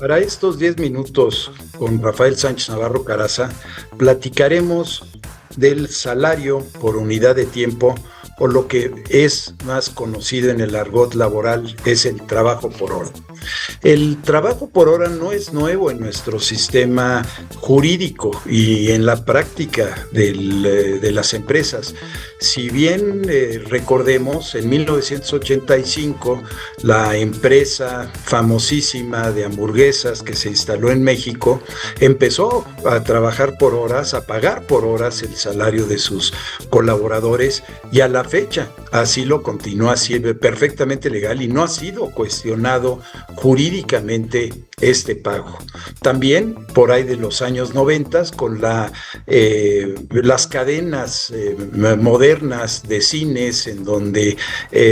Para estos 10 minutos con Rafael Sánchez Navarro Caraza, platicaremos del salario por unidad de tiempo, o lo que es más conocido en el argot laboral es el trabajo por hora. El trabajo por hora no es nuevo en nuestro sistema jurídico y en la práctica de las empresas. Si bien recordemos, en 1985, la empresa famosísima de hamburguesas que se instaló en México empezó a trabajar por horas, a pagar por horas el salario de sus colaboradores, y a la fecha así lo continúa siendo perfectamente legal y no ha sido cuestionado jurídicamente este pago. También por ahí de los años 90, con las cadenas modernas de cines, en donde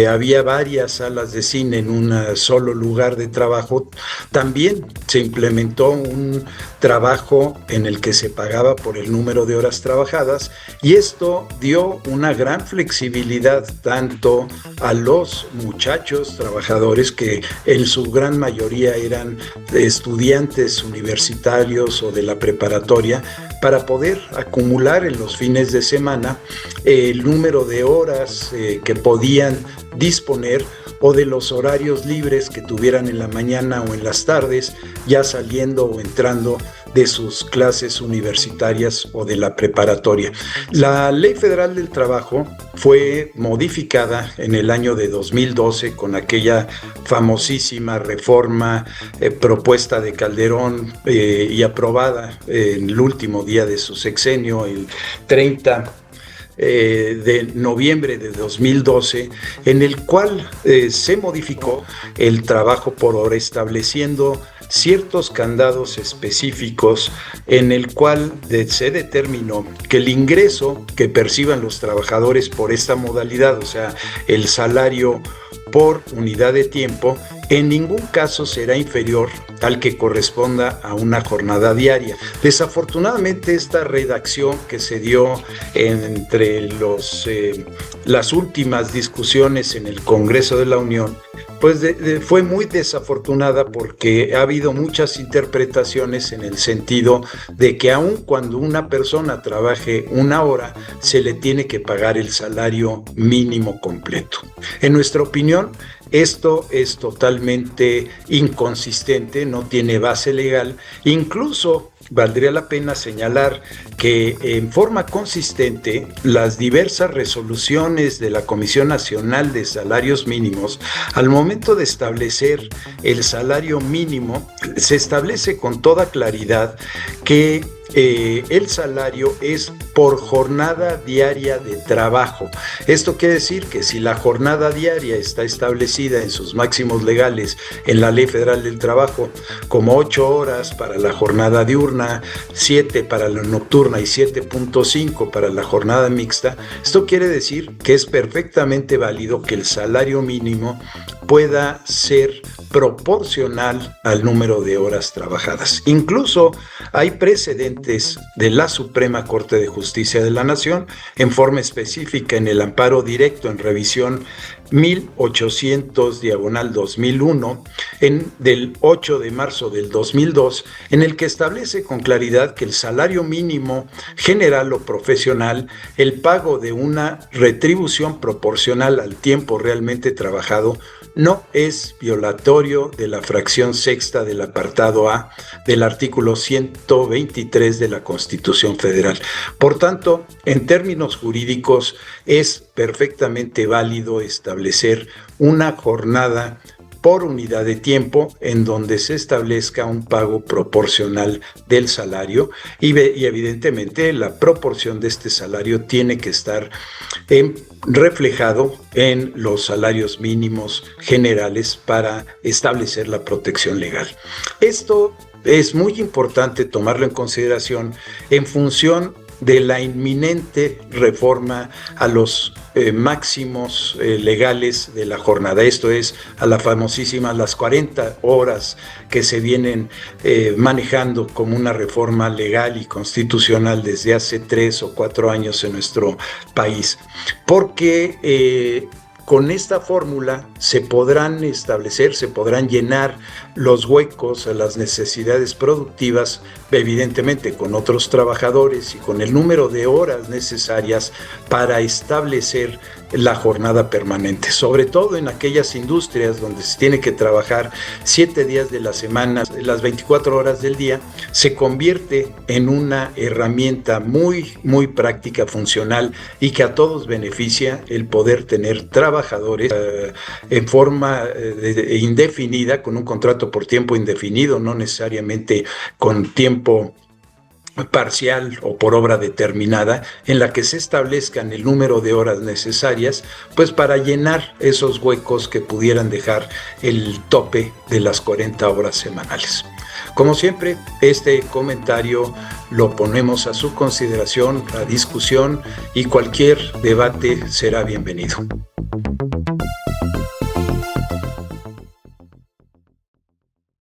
había varias salas de cine en un solo lugar de trabajo, también se implementó un trabajo en el que se pagaba por el número de horas trabajadas, y esto dio una gran flexibilidad tanto a los muchachos trabajadores, que en su gran mayoría eran estudiantes universitarios o de la preparatoria, para poder acumular en los fines de semana el número de horas que podían disponer, o de los horarios libres que tuvieran en la mañana o en las tardes, ya saliendo o entrando de sus clases universitarias o de la preparatoria. La Ley Federal del Trabajo fue modificada en el año de 2012 con aquella famosísima reforma propuesta de Calderón y aprobada en el último día de su sexenio, el 30 de noviembre de 2012, en el cual se modificó el trabajo por hora, estableciendo ciertos candados específicos, en el cual se determinó que el ingreso que perciban los trabajadores por esta modalidad, o sea, el salario por unidad de tiempo, en ningún caso será inferior al que corresponda a una jornada diaria. Desafortunadamente, esta redacción que se dio entre las últimas discusiones en el Congreso de la Unión, pues fue muy desafortunada, porque ha habido muchas interpretaciones en el sentido de que aun cuando una persona trabaje una hora, se le tiene que pagar el salario mínimo completo. En nuestra opinión, esto es totalmente inconsistente, no tiene base legal. Incluso valdría la pena señalar que en forma consistente las diversas resoluciones de la Comisión Nacional de Salarios Mínimos, al momento de establecer el salario mínimo, se establece con toda claridad que el salario es por jornada diaria de trabajo. Esto quiere decir que si la jornada diaria está establecida en sus máximos legales en la Ley Federal del Trabajo como 8 horas para la jornada diurna, 7 para la nocturna y 7.5 para la jornada mixta, esto quiere decir que es perfectamente válido que el salario mínimo pueda ser proporcional al número de horas trabajadas. Incluso hay precedentes de la Suprema Corte de Justicia de la Nación, en forma específica en el amparo directo en revisión 1800/2001, del 8 de marzo del 2002, en el que establece con claridad que el salario mínimo general o profesional, el pago de una retribución proporcional al tiempo realmente trabajado, no es violatorio de la fracción sexta del apartado A del artículo 123 de la Constitución Federal. Por tanto, en términos jurídicos, es perfectamente válido establecer una jornada por unidad de tiempo en donde se establezca un pago proporcional del salario, y evidentemente la proporción de este salario tiene que estar reflejado en los salarios mínimos generales para establecer la protección legal. Esto es muy importante tomarlo en consideración en función de la inminente reforma a los máximos legales de la jornada, esto es, a la famosísima las 40 horas que se vienen manejando como una reforma legal y constitucional desde hace 3 o 4 años en nuestro país, porque con esta fórmula se podrán establecer, se podrán llenar los huecos a las necesidades productivas, evidentemente con otros trabajadores y con el número de horas necesarias para establecer la jornada permanente, sobre todo en aquellas industrias donde se tiene que trabajar 7 días de la semana, las 24 horas del día, se convierte en una herramienta muy, muy práctica, funcional y que a todos beneficia el poder tener trabajadores en forma indefinida, con un contrato por tiempo indefinido, no necesariamente con tiempo parcial o por obra determinada, en la que se establezcan el número de horas necesarias, pues para llenar esos huecos que pudieran dejar el tope de las 40 horas semanales. Como siempre, este comentario lo ponemos a su consideración, a discusión, y cualquier debate será bienvenido.